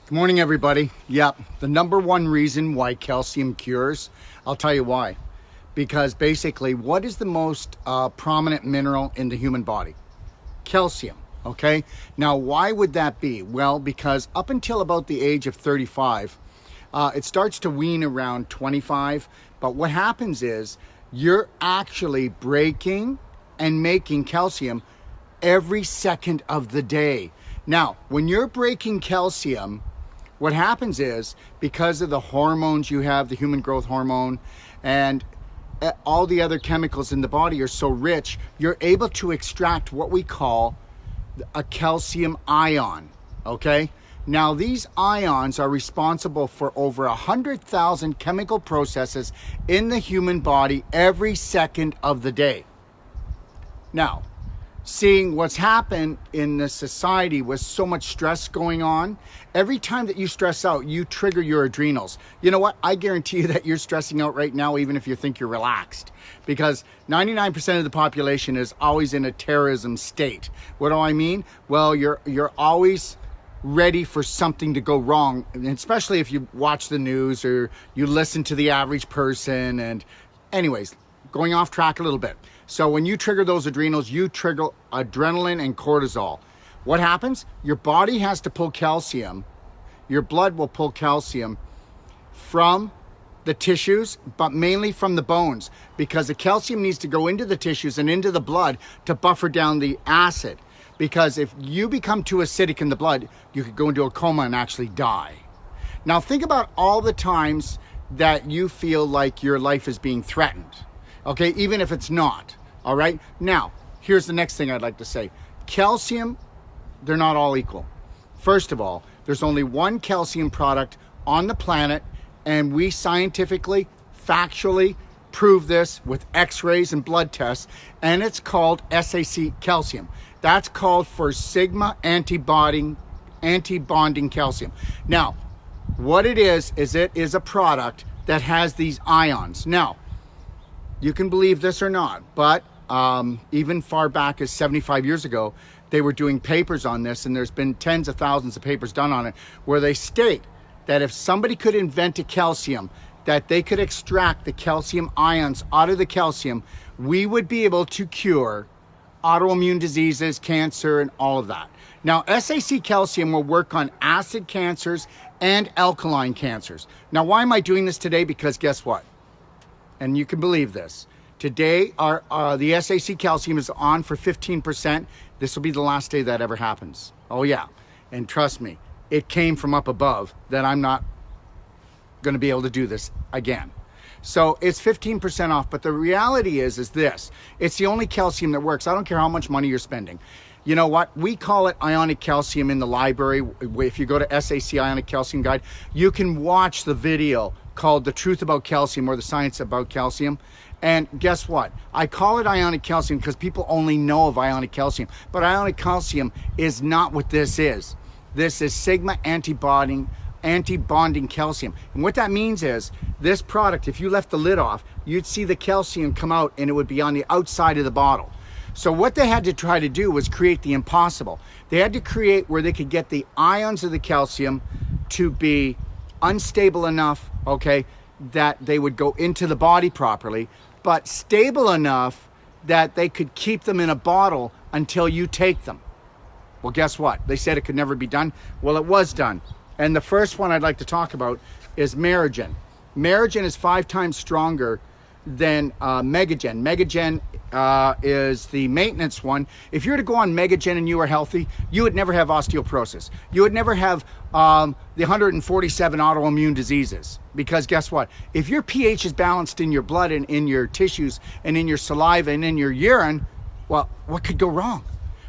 Good morning, everybody. Yep, the number one reason why calcium cures, I'll tell you why. Because basically, what is the most prominent mineral in the human body? Calcium, okay? Now, why would that be? Well, because up until about the age of 35, it starts to wean around 25. But what happens is you're actually breaking and making calcium every second of the day. Now, when you're breaking calcium, what happens is, because of the hormones you have, the human growth hormone, and all the other chemicals in the body are so rich, you're able to extract what we call a calcium ion, okay? Now, these ions are responsible for over 100,000 chemical processes in the human body every second of the day. Now, seeing what's happened in the society with so much stress going on, every time that you stress out, you trigger your adrenals. You know what? I guarantee you that you're stressing out right now, even if you think you're relaxed, because 99% of the population is always in a terrorism state. What do I mean? Well, you're always ready for something to go wrong, and especially if you watch the news or you listen to the average person. And anyways, going off track a little bit. So when you trigger those adrenals, you trigger adrenaline and cortisol. What happens? Your body has to pull calcium. Your blood will pull calcium from the tissues, but mainly from the bones, because the calcium needs to go into the tissues and into the blood to buffer down the acid. Because if you become too acidic in the blood, you could go into a coma and actually die. Now think about all the times that you feel like your life is being threatened. Okay, even if it's not, all right? Now, here's the next thing I'd like to say. Calcium, they're not all equal. First of all, there's only one calcium product on the planet, and we scientifically, factually prove this with x-rays and blood tests, and it's called SAC calcium. That's called for sigma antibonding calcium. Now, what it is it is a product that has these ions. Now, you can believe this or not, but even far back as 75 years ago, they were doing papers on this, and there's been tens of thousands of papers done on it, where they state that if somebody could invent a calcium, that they could extract the calcium ions out of the calcium, we would be able to cure autoimmune diseases, cancer, and all of that. Now, SAC calcium will work on acid cancers and alkaline cancers. Now, why am I doing this today? Because guess what? And you can believe this. Today, the SAC calcium is on for 15%. This will be the last day that ever happens. Oh yeah, and trust me, it came from up above that I'm not going to be able to do this again. So it's 15% off, but the reality is this. It's the only calcium that works. I don't care how much money you're spending. You know what? We call it ionic calcium in the library. If you go to SAC Ionic Calcium Guide, you can watch the video called The Truth About Calcium, or The Science About Calcium. And guess what? I call it ionic calcium because people only know of ionic calcium. But ionic calcium is not what this is. This is sigma antibonding calcium. And what that means is, this product, if you left the lid off, you'd see the calcium come out, and it would be on the outside of the bottle. So what they had to try to do was create the impossible. They had to create where they could get the ions of the calcium to be unstable enough, okay, that they would go into the body properly, but stable enough that they could keep them in a bottle until you take them. Well, guess what? They said it could never be done. Well, it was done. And the first one I'd like to talk about is Merigen. Merigen is 5 times stronger than Megagen. Megagen is the maintenance one. If you were to go on Megagen and you were healthy, you would never have osteoporosis. You would never have the 147 autoimmune diseases. Because guess what? If your pH is balanced in your blood and in your tissues and in your saliva and in your urine, well, what could go wrong?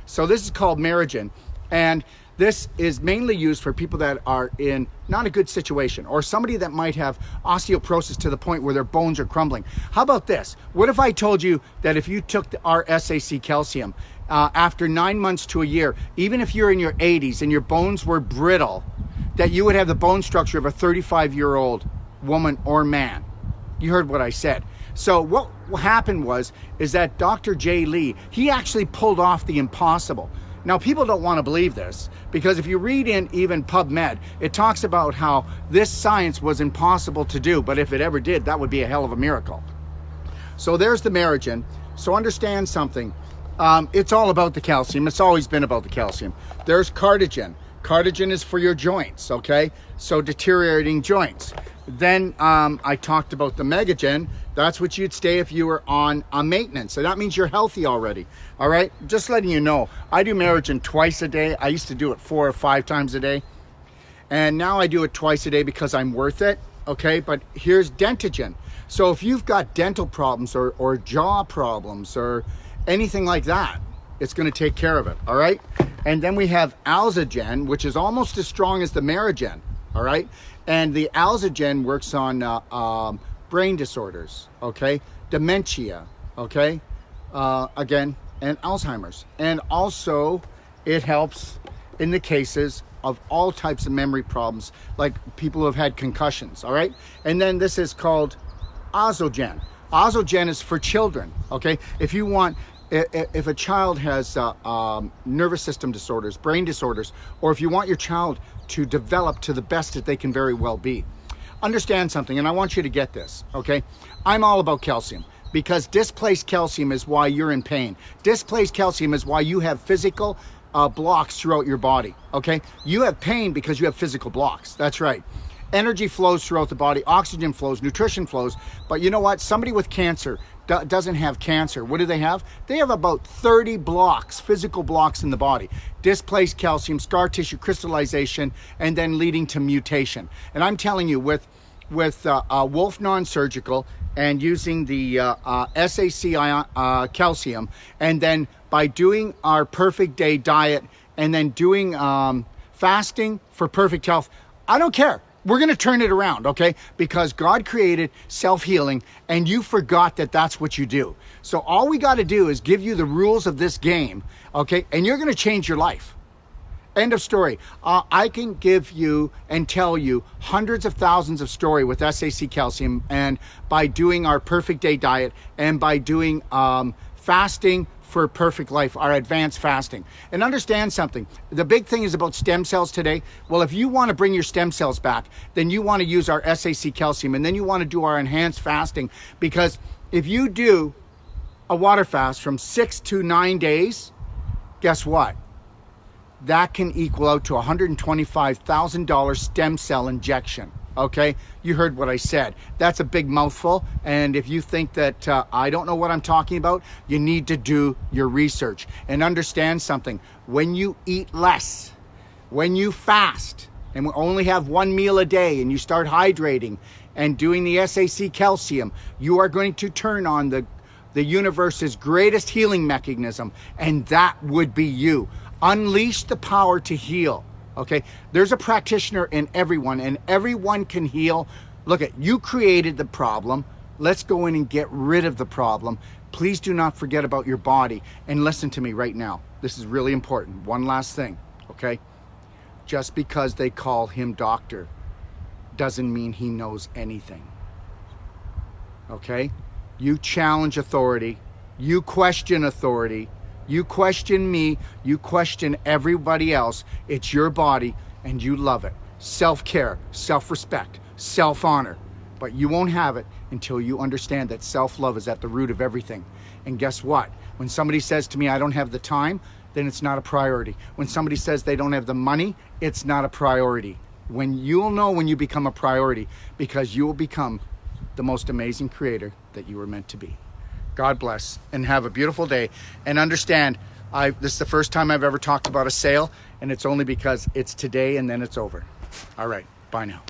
So this is called Merigen. And this is mainly used for people that are in not a good situation, or somebody that might have osteoporosis to the point where their bones are crumbling. How about this? What if I told you that if you took our SAC calcium, after 9 months to a year, even if you're in your 80s and your bones were brittle, that you would have the bone structure of a 35-year-old woman or man? You heard what I said. So what happened is that Dr. J. Lee, he actually pulled off the impossible. Now, people don't want to believe this because if you read in even PubMed, it talks about how this science was impossible to do, but if it ever did, that would be a hell of a miracle. So there's the Merigen. So understand something. It's all about the calcium. It's always been about the calcium. There's Cardigen. Cardigen is for your joints, okay? So deteriorating joints. Then I talked about the Megagen. That's what you'd stay if you were on a maintenance. So that means you're healthy already, all right? Just letting you know, I do Merigen twice a day. I used to do it 4 or 5 times a day. And now I do it twice a day because I'm worth it, okay? But here's Dentagen. So if you've got dental problems or jaw problems or anything like that, it's gonna take care of it, all right? And then we have Alzagen, which is almost as strong as the Merigen, all right? And the Alzagen works on brain disorders, okay? Dementia, okay? Again, and Alzheimer's. And also it helps in the cases of all types of memory problems, like people who have had concussions, all right? And then this is called Ozogen. Ozogen is for children, okay? If you want, if a child has nervous system disorders, brain disorders, or if you want your child to develop to the best that they can very well be, understand something, and I want you to get this, okay? I'm all about calcium because displaced calcium is why you're in pain. Displaced calcium is why you have physical blocks throughout your body, okay? You have pain because you have physical blocks. That's right. Energy flows throughout the body, oxygen flows, nutrition flows, but you know what? Somebody with cancer doesn't have cancer. What do they have? They have about 30 blocks, physical blocks in the body. Displaced calcium, scar tissue crystallization, and then leading to mutation. And I'm telling you, with Wolfe Non-Surgical and using the SAC calcium, and then by doing our perfect day diet, and then doing fasting for perfect health, I don't care. We're going to turn it around, okay? Because God created self-healing and you forgot that that's what you do. So all we got to do is give you the rules of this game, okay? And you're going to change your life. End of story. I can give you and tell you hundreds of thousands of story with SAC calcium, and by doing our perfect day diet and by doing fasting for perfect life, our advanced fasting. And understand something, the big thing is about stem cells today. Well, if you want to bring your stem cells back, then you want to use our SAC calcium, and then you want to do our enhanced fasting, because if you do a water fast from 6 to 9 days, guess what? That can equal out to $125,000 stem cell injection. Okay, you heard what I said. That's a big mouthful, and if you think that I don't know what I'm talking about, you need to do your research and understand something. When you eat less, when you fast, and we only have 1 meal a day, and you start hydrating and doing the SAC calcium, you are going to turn on the universe's greatest healing mechanism, and that would be you. Unleash the power to heal. Okay, there's a practitioner in everyone, and everyone can heal. Look, you created the problem. Let's go in and get rid of the problem. Please do not forget about your body. And listen to me right now. This is really important. One last thing, okay? Just because they call him doctor doesn't mean he knows anything. Okay? You challenge authority. You question authority. You question me, you question everybody else. It's your body and you love it. Self-care, self-respect, self-honor. But you won't have it until you understand that self-love is at the root of everything. And guess what? When somebody says to me, I don't have the time, then it's not a priority. When somebody says they don't have the money, it's not a priority. You'll know when you become a priority, because you will become the most amazing creator that you were meant to be. God bless, and have a beautiful day. And understand, this is the first time I've ever talked about a sale, and it's only because it's today and then it's over. All right, bye now.